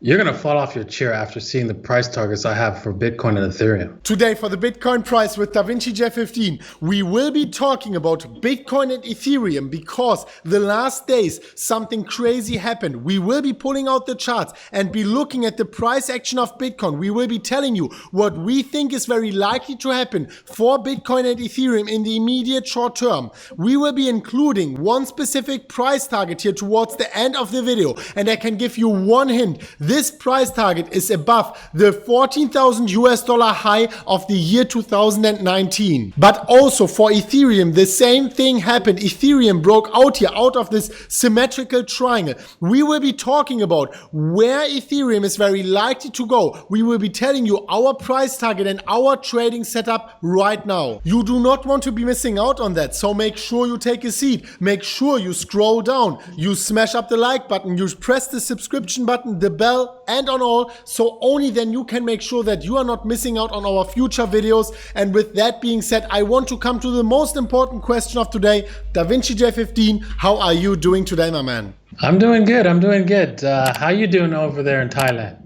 You're going to fall off your chair after seeing the price targets I have for Bitcoin and Ethereum. Today for the Bitcoin price with DaVinci J15, we will be talking about Bitcoin and Ethereum because the last days something crazy happened. We will be pulling out the charts and be looking at the price action of Bitcoin. We will be telling you what we think is very likely to happen for Bitcoin and Ethereum in the immediate short term. We will be including one specific price target here towards the end of the video, and I can give you one hint. This price target is above the 14,000 US dollar high of the year 2019. But also for Ethereum, the same thing happened. Ethereum broke out here, out of this symmetrical triangle. We will be talking about where Ethereum is very likely to go. We will be telling you our price target and our trading setup right now. You do not want to be missing out on that. So make sure you take a seat. Make sure you scroll down. You smash up the like button. You press the subscription button, the bell, and on all, so only then you can make sure that you are not missing out on our future videos. And with that being said, I want to come to the most important question of today. DaVinci J15, how are you doing today, my man? I'm doing good. I'm doing good. How you doing over there in Thailand?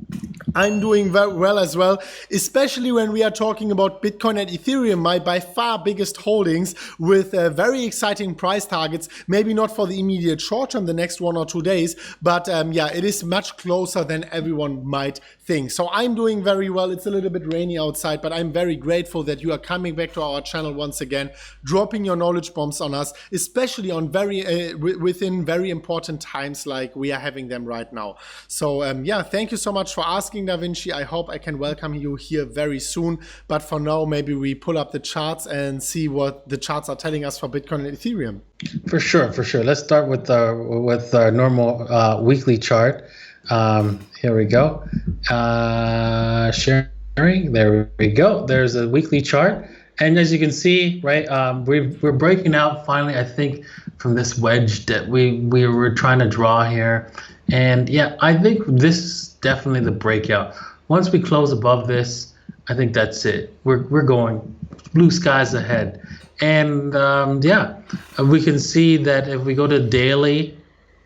I'm doing very well as well, especially when we are talking about Bitcoin and Ethereum, my by far biggest holdings with very exciting price targets, maybe not for the immediate short term, the next 1 or 2 days, but yeah, it is much closer than everyone might think. So I'm doing very well. It's a little bit rainy outside, but I'm very grateful that you are coming back to our channel once again, dropping your knowledge bombs on us, especially on within very important times like we are having them right now. So yeah, thank you so much for asking, DaVinci. I hope I can welcome you here very soon. But for now, maybe we pull up the charts and see what the charts are telling us for Bitcoin and Ethereum. For sure, for sure. Let's start with our normal weekly chart. Here we go. Sharing. There we go. There's a weekly chart. And as you can see, right, we're breaking out finally, I think, from this wedge that we were trying to draw here. And yeah, I think this is definitely the breakout. Once we close above this, I think that's it. We're going blue skies ahead. And yeah, we can see that if we go to daily,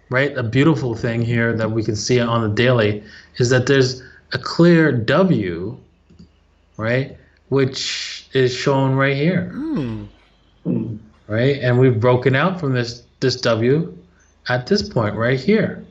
right, a beautiful thing here that we can see on the daily is that there's a clear W, right, which is shown right here. Right, and we've broken out from this W at this point right here.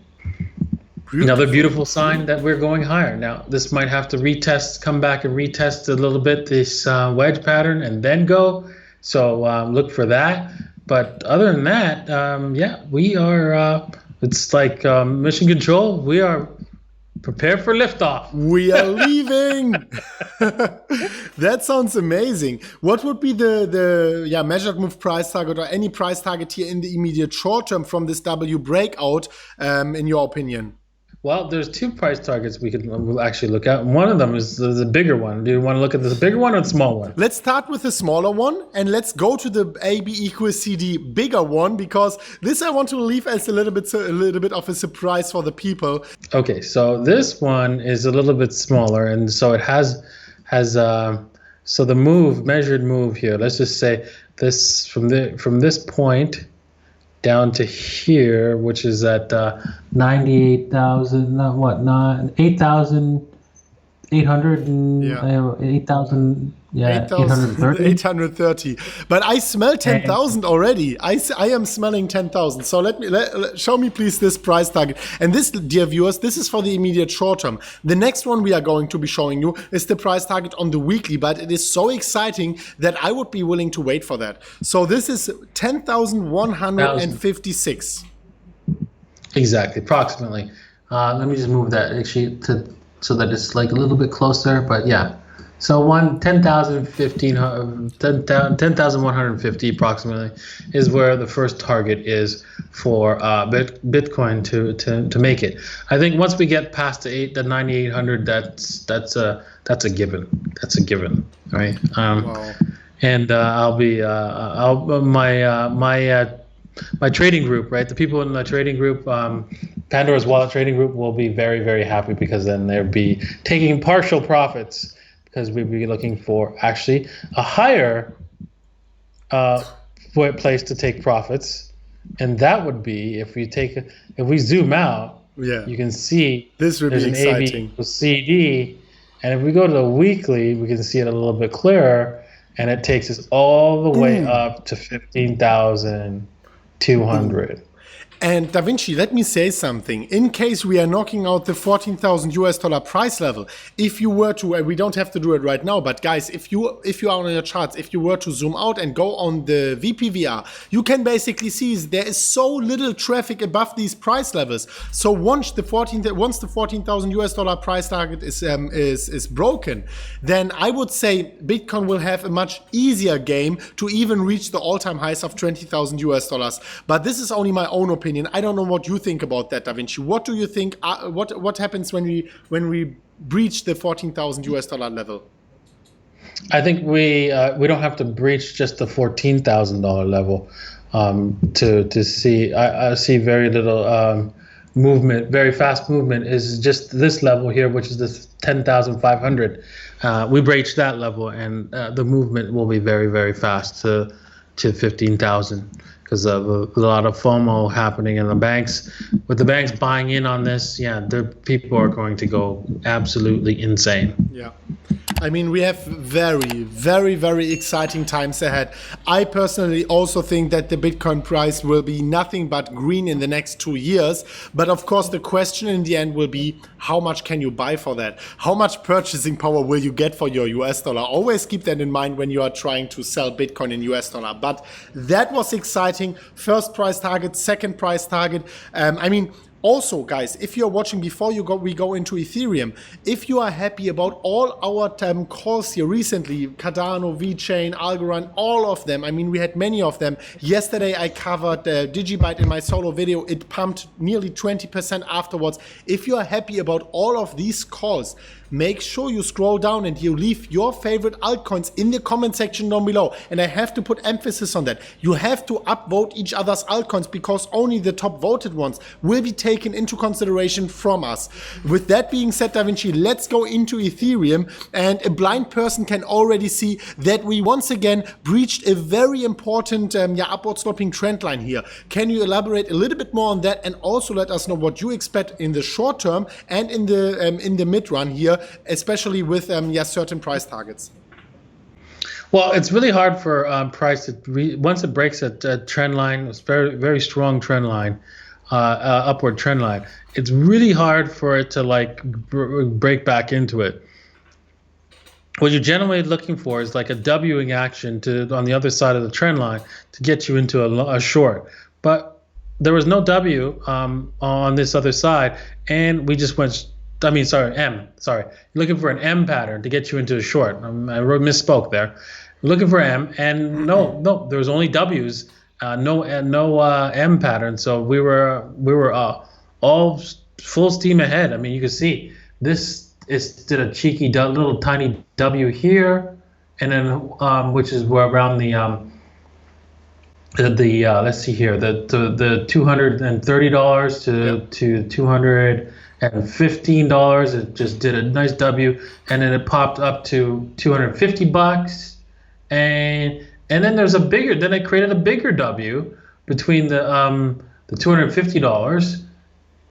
Another beautiful sign that we're going higher. Now, this might have to retest, come back and retest a little bit this wedge pattern and then go. So look for that. But other than that, yeah, we are, it's like mission control. We are prepared for liftoff. We are leaving. That sounds amazing. What would be the measured move price target or any price target here in the immediate short term from this W breakout, in your opinion? Well, there's two price targets we'll actually look at. One of them is the bigger one. Do you want to look at the bigger one or the small one? Let's start with the smaller one and let's go to the AB equals CD bigger one, because this I want to leave as a little bit of a surprise for the people. Okay, so this one is a little bit smaller, and so it has so the measured move here. Let's just say this from this point down to here, which is at 98,000, what, 8,800 and 8,000, yeah, 830. But I smell 10,000 already. I am smelling 10,000. So show me please this price target. And this, dear viewers, this is for the immediate short term. The next one we are going to be showing you is the price target on the weekly, but it is so exciting that I would be willing to wait for that. So this is 10,156. Exactly, approximately. Let me just move that actually so that it's like a little bit closer, but yeah. So 10,150 approximately is where the first target is for Bitcoin to make it. I think once we get past the 9,800, that's a given. That's a given, right? Wow. And my trading group, right? The people in the trading group, Pandora's Wallet trading group, will be very, very happy, because then they'll be taking partial profits, because we'll be looking for actually a higher place to take profits, and that would be if we zoom out Yeah. you can see This will there's be an AB exciting. equals CD. And if we go to the weekly, we can see it a little bit clearer. And it takes us all the way up to 15,200. And Da Vinci, let me say something. In case we are knocking out the 14,000 US dollar price level, if you were to, and we don't have to do it right now, but guys, if you are on your charts, if you were to zoom out and go on the VPVR, you can basically see there is so little traffic above these price levels. So once the 14,000 US dollar price target is broken, then I would say Bitcoin will have a much easier game to even reach the all-time highs of 20,000 US dollars. But this is only my own opinion. I don't know what you think about that, Da Vinci. What do you think? What happens when we breach the 14,000 US dollar level? I think we don't have to breach just the $14,000 level to see. I see very little movement, very fast movement. Is just this level here, which is this 10,500. We breach that level, and the movement will be very, very fast to 15,000. Because of a lot of FOMO happening in the banks. With the banks buying in on this, the people are going to go absolutely insane. Yeah. I mean, we have very, very, very exciting times ahead. I personally also think that the Bitcoin price will be nothing but green in the next 2 years. But of course, the question in the end will be, how much can you buy for that? How much purchasing power will you get for your US dollar? Always keep that in mind when you are trying to sell Bitcoin in US dollar. But that was exciting. First price target, second price target. Also, guys, if you're watching before we go into Ethereum, if you are happy about all our calls here recently, Cardano, VeChain, Algorand, all of them, I mean, we had many of them. Yesterday, I covered Digibyte in my solo video. It pumped nearly 20% afterwards. If you are happy about all of these calls, make sure you scroll down and you leave your favorite altcoins in the comment section down below. And I have to put emphasis on that. You have to upvote each other's altcoins because only the top voted ones will be taken into consideration from us. With that being said, Da Vinci, let's go into Ethereum. And a blind person can already see that we once again breached a very important upward sloping trend line here. Can you elaborate a little bit more on that and also let us know what you expect in the short term and in the mid run here, especially with certain price targets? Well, it's really hard for price to once it breaks a trend line, it's very, very strong trend line, upward trend line. It's really hard for it to break back into it. What you're generally looking for is like a Wing action on the other side of the trend line to get you into a short. But there was no W on this other side, and we just went. M. Sorry, you're looking for an M pattern to get you into a short. I misspoke there. Looking for M, and no, there was only W's, no M pattern. So we were all full steam ahead. I mean, you can see this did a cheeky little tiny W here, and then which is where around the let's see here, the $230 to $215. It just did a nice W, and then it popped up to $250, and then there's then it created a bigger W between the $250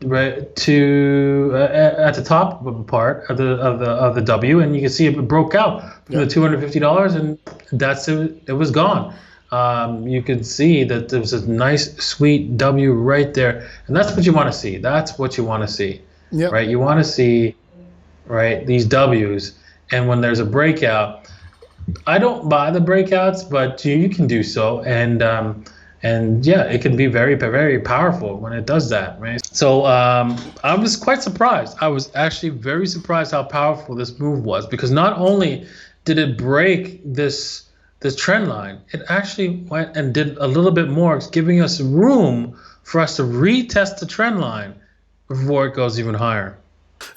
right to at the top part of the W, and you can see it broke out from the $250, and that's it. It was gone. You can see that there was a nice sweet W right there, and that's what you want to see. That's what you want to see. Yep. Right? You want to see, right, these W's, and when there's a breakout, I don't buy the breakouts, but you can do so, and it can be very, very powerful when it does that, right? So I was quite surprised. I was actually very surprised how powerful this move was, because not only did it break this trend line, it actually went and did a little bit more, giving us room for us to retest the trend line before it goes even higher.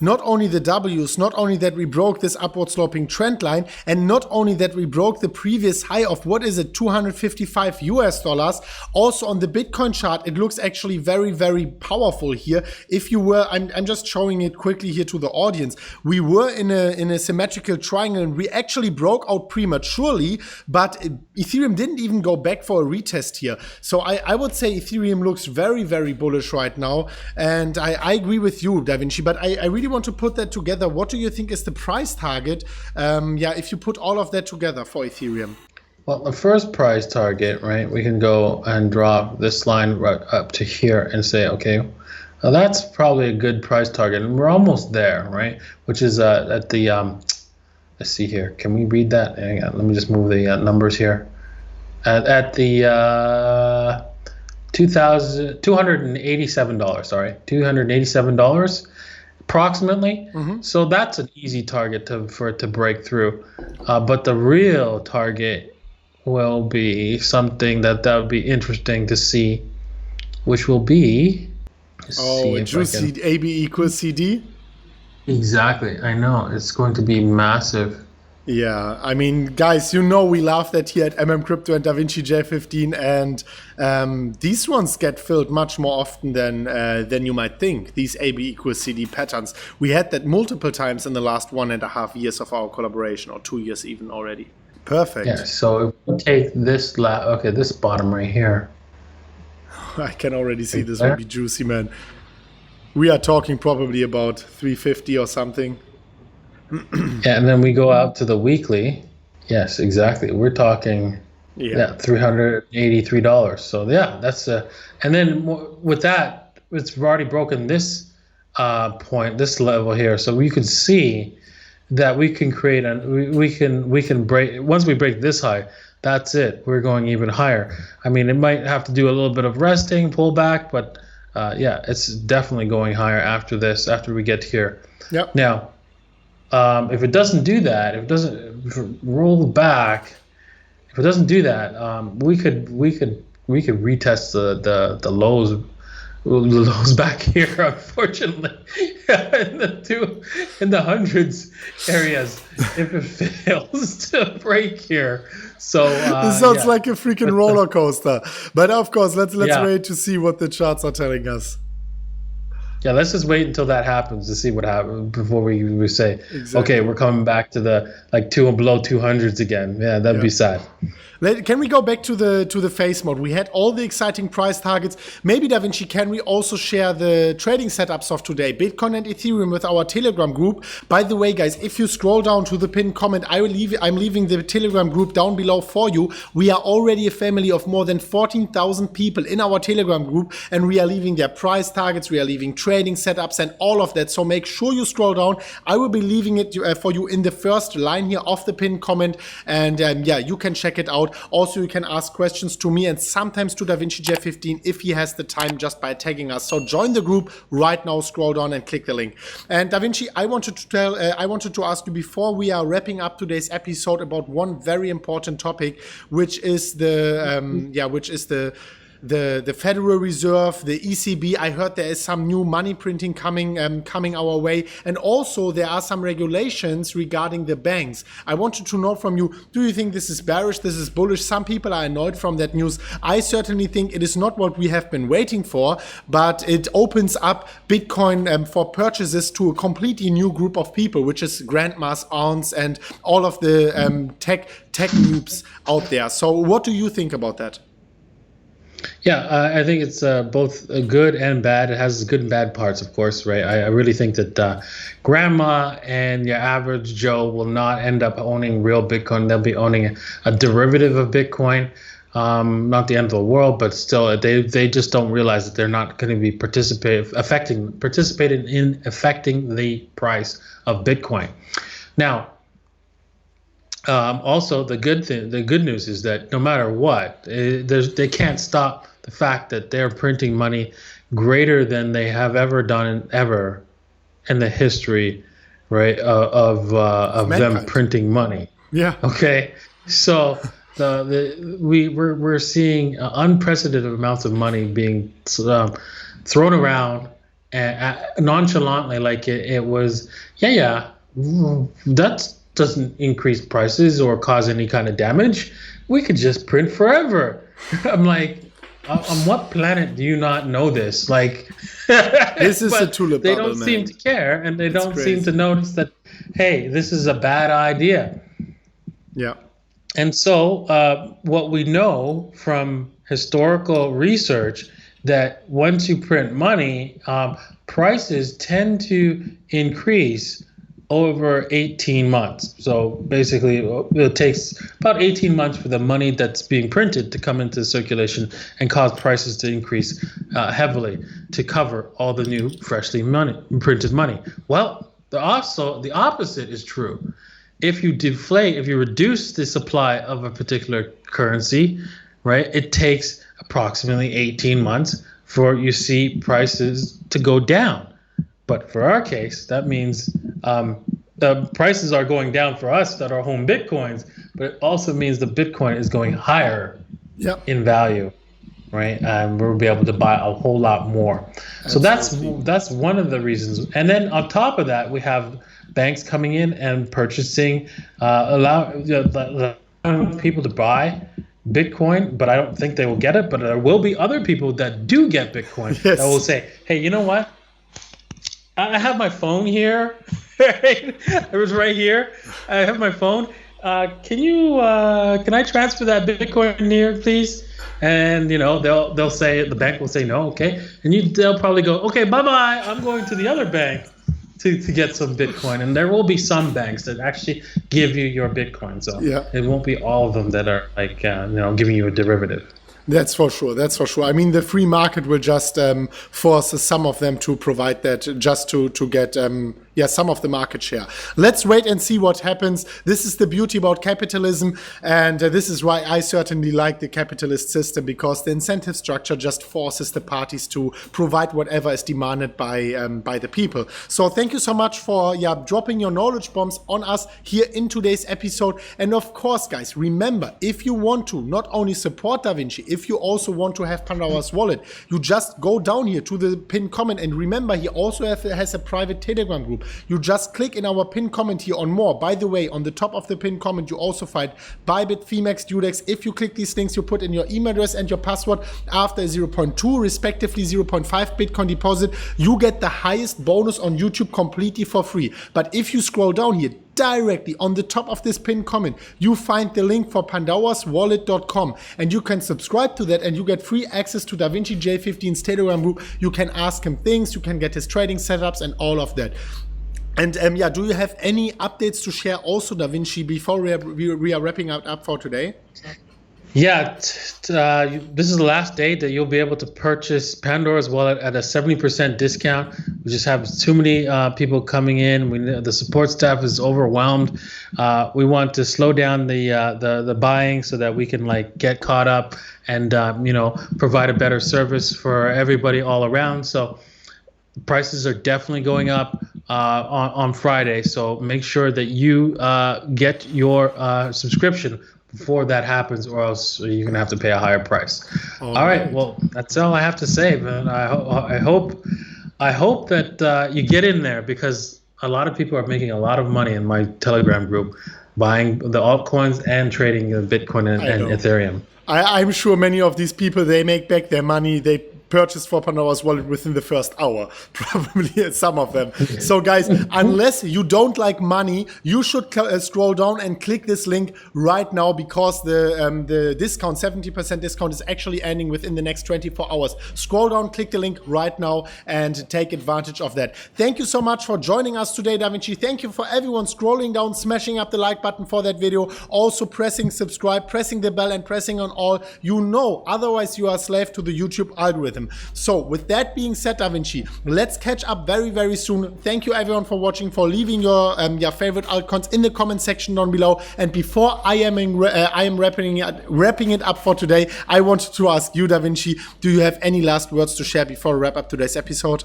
Not only the W's, not only that we broke this upward sloping trend line, and not only that we broke the previous high of, what is it, 255 US dollars, also on the Bitcoin chart, it looks actually very, very powerful here. If you were, I'm just showing it quickly here to the audience, we were in a symmetrical triangle, and we actually broke out prematurely, but Ethereum didn't even go back for a retest here. So I would say Ethereum looks very, very bullish right now, and I agree with you, Da Vinci, but I really want to put that together. What do you think is the price target? If you put all of that together for Ethereum. Well, the first price target, right? We can go and draw this line right up to here and say, okay, well, that's probably a good price target, and we're almost there, right? Which is at the let's see here. Can we read that? Hang on, let me just move the numbers here. At the $287. Sorry, $287. Approximately. So that's an easy target for it to break through. But the real target will be something that would be interesting to see, which will be... juicy AB equals CD? Exactly. I know. It's going to be massive. Yeah, I mean, guys, you know we love that here at MMCrypto and DaVinci J15, and these ones get filled much more often than you might think, these AB equals CD patterns. We had that multiple times in the last 1.5 years of our collaboration, or 2 years even already. Perfect. Yeah, so if we take this, this bottom right here. I can already see this will be juicy, man. We are talking probably about 350 or something. Yeah, and then we go out to the weekly. Yes, exactly. We're talking $383. So yeah, that's and then with that, it's already broken this point, this level here. So we could see that we can create we can break, once we break this high, that's it. We're going even higher. I mean, it might have to do a little bit of resting, pull back, but yeah, it's definitely going higher after this, after we get here. Yep. Now, if it doesn't do that, if it roll back, if it doesn't do that, we could retest the lows back here. Unfortunately, in the hundreds areas, if it fails to break here. So this sounds like a freaking roller coaster. But of course, let's wait to see what the charts are telling us. Yeah, let's just wait until that happens to see what happens before we say, okay, we're coming back to the below 200s again. Yeah, that'd be sad. Can we go back to the face mode? We had all the exciting price targets. Maybe, Da Vinci, can we also share the trading setups of today, Bitcoin and Ethereum, with our Telegram group? By the way, guys, if you scroll down to the pinned comment, I'm leaving the Telegram group down below for you. We are already a family of more than 14,000 people in our Telegram group, and we are leaving their price targets, we are leaving trading setups and all of that. So make sure you scroll down. I will be leaving it for you in the first line here of the pinned comment, and you can check it out. Also, you can ask questions to me and sometimes to DaVinci J15 if he has the time, just by tagging us. So join the group right now, scroll down and click the link. And DaVinci, I wanted to ask you before we are wrapping up today's episode about one very important topic, which is the Federal Reserve, the ECB. I heard there is some new money printing coming our way, and also there are some regulations regarding the banks. I wanted to know from you, do you think this is bearish, this is bullish? Some people are annoyed from that news. I certainly think it is not what we have been waiting for, but it opens up Bitcoin for purchases to a completely new group of people, which is grandmas, aunts, and all of the tech noobs out there. So what do you think about that? Yeah, I think it's both good and bad. It has good and bad parts, of course, right? I really think that grandma and your average Joe will not end up owning real Bitcoin. They'll be owning a derivative of Bitcoin. Not the end of the world, but still, they just don't realize that they're not going to be participating in affecting the price of Bitcoin. Now, also, the good news is that no matter what, they can't stop the fact that they're printing money greater than they have ever done ever in the history, right, of them printing money. Yeah. Okay. So we're seeing unprecedented amounts of money being thrown around nonchalantly, like it was, yeah, that doesn't increase prices or cause any kind of damage. We could just print forever. I'm like, on what planet do you not know this? Like, This is a but tulip they bubble, don't man. seem to care, and they don't seem crazy. to notice that, hey, this is a bad idea. Yeah. And so, what we know from historical research that once you print money, prices tend to increase over 18 months. So basically, it takes about 18 months for the money that's being printed to come into circulation and cause prices to increase heavily to cover all the new freshly printed money. Well, the opposite is true. If you reduce the supply of a particular currency, right, it takes approximately 18 months for you see prices to go down. But for our case, that means the prices are going down for us that are home Bitcoins, but it also means the Bitcoin is going higher in value, right? And we'll be able to buy a whole lot more. Absolutely. So that's one of the reasons. And then on top of that, we have banks coming in and purchasing, allowing people to buy Bitcoin, but I don't think they will get it. But there will be other people that do get Bitcoin that will say, hey, you know what? I have my phone here. It was right here. I have my phone. Can I transfer that Bitcoin here, please? And they'll say, the bank will say no, okay, and they'll probably go, okay, bye bye. I'm going to the other bank to get some Bitcoin, and there will be some banks that actually give you your Bitcoin. So it won't be all of them that are like giving you a derivative. That's for sure. That's for sure. I mean, the free market will just force some of them to provide that just to get some of the market share. Let's wait and see what happens. This is the beauty about capitalism, and this is why I certainly like the capitalist system, because the incentive structure just forces the parties to provide whatever is demanded by the people. So thank you so much for dropping your knowledge bombs on us here in today's episode. And of course, guys, remember, if you want to not only support DaVinci, if you also want to have Pandora's wallet, you just go down here to the pinned comment, and remember, he also has a private Telegram group. You just click in our pinned comment here on more. By the way, on the top of the pinned comment, you also find Bybit, Femex, Dudex. If you click these links, you put in your email address and your password after 0.2, respectively 0.5 Bitcoin deposit. You get the highest bonus on YouTube completely for free. But if you scroll down here, directly on the top of this pinned comment, you find the link for pandoraswallet.com, and you can subscribe to that and you get free access to DaVinci J15's Telegram group. You can ask him things, you can get his trading setups and all of that. And do you have any updates to share also, DaVinci, before we are wrapping up for today? Yeah, this is the last day that you'll be able to purchase Pandora's wallet at a 70% discount. We just have too many people coming in. The support staff is overwhelmed. We want to slow down the buying so that we can get caught up and provide a better service for everybody all around. So prices are definitely going up on Friday. So make sure that you get your subscription before that happens, or else you're gonna have to pay a higher price. All right. Well, that's all I have to say, man. I hope that you get in there, because a lot of people are making a lot of money in my Telegram group buying the altcoins and trading Bitcoin and Ethereum. I'm sure many of these people, they make back their money they purchased for Pandora's wallet within the first hour, probably some of them. So guys, unless you don't like money, you should scroll down and click this link right now, because the discount, 70% discount, is actually ending within the next 24 hours. Scroll down, click the link right now and take advantage of that. Thank you so much for joining us today, DaVinci. Thank you for everyone scrolling down, smashing up the like button for that video, also pressing subscribe, pressing the bell and pressing on all. Otherwise you are a slave to the YouTube algorithm. So with that being said, DaVinci, let's catch up very, very soon. Thank you everyone for watching, for leaving your favorite altcoins in the comment section down below. And before I am wrapping it up for today, I wanted to ask you, DaVinci, do you have any last words to share before we wrap up today's episode?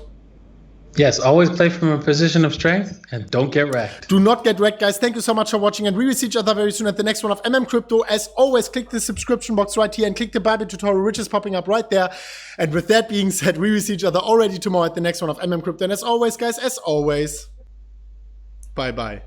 Yes, always play from a position of strength and don't get wrecked. Do not get wrecked, guys. Thank you so much for watching, and we will see each other very soon at the next one of MMCrypto. As always, click the subscription box right here and click the Bible tutorial, which is popping up right there. And with that being said, we will see each other already tomorrow at the next one of MMCrypto. And as always, guys, as always, bye-bye.